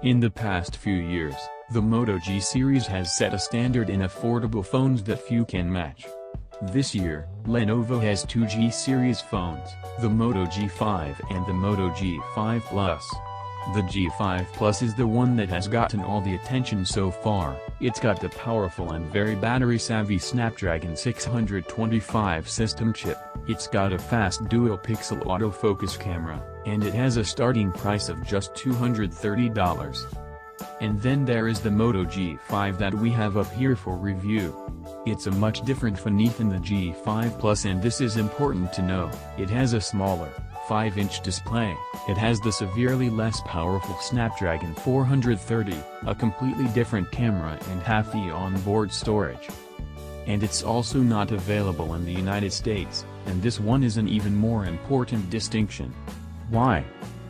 In the past few years, the Moto G series has set a standard in affordable phones that few can match. This year, Lenovo has two G series phones, the Moto G5 and the Moto G5 Plus. The G5 Plus is the one that has gotten all the attention so far. It's got the powerful and very battery-savvy Snapdragon 625 system chip, it's got a fast dual-pixel autofocus camera, and it has a starting price of just $230. And then there is the Moto G5 that we have up here for review. It's a much different phone than the G5 Plus, and this is important to know. It has a smaller, 5-inch display, it has the severely less powerful Snapdragon 430, a completely different camera and half the onboard storage. And it's also not available in the United States, and this one is an even more important distinction. Why?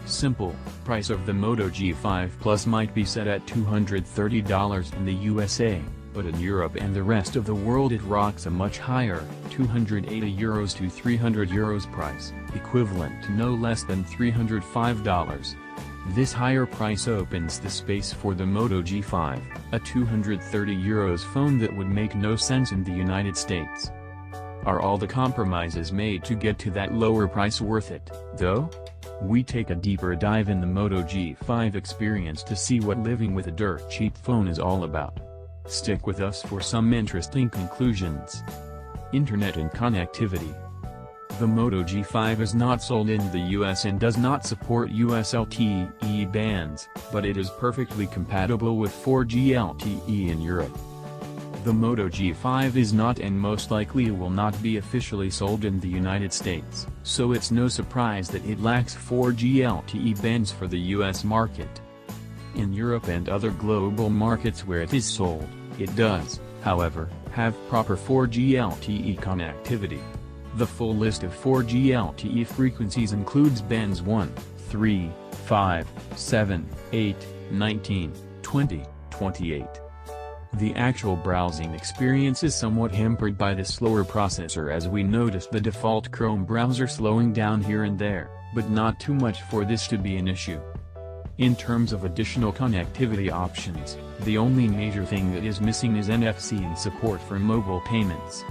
Simple, price of the Moto G5 Plus might be set at $230 in the USA, but in Europe and the rest of the world it rocks a much higher, €280 to €300 price, equivalent to no less than $305. This higher price opens the space for the Moto G5, a €230 phone that would make no sense in the United States. Are all the compromises made to get to that lower price worth it, though? We take a deeper dive in the Moto G5 experience to see what living with a dirt cheap phone is all about. Stick with us for some interesting conclusions. Internet and connectivity. The Moto G5 is not sold in the US and does not support US LTE bands, but it is perfectly compatible with 4G LTE in Europe. The Moto G5 is not and most likely will not be officially sold in the United States, so it's no surprise that it lacks 4G LTE bands for the US market. In Europe and other global markets where it is sold, it does, however, have proper 4G LTE connectivity. The full list of 4G LTE frequencies includes bands 1, 3, 5, 7, 8, 19, 20, 28. The actual browsing experience is somewhat hampered by the slower processor, as we noticed the default Chrome browser slowing down here and there, but not too much for this to be an issue. In terms of additional connectivity options, the only major thing that is missing is NFC and support for mobile payments.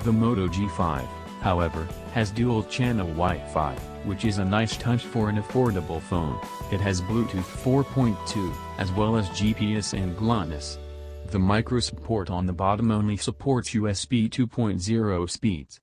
The Moto G5, however, has dual-channel Wi-Fi, which is a nice touch for an affordable phone. It has Bluetooth 4.2, as well as GPS and GLONASS. The micro support on the bottom only supports USB 2.0 speeds,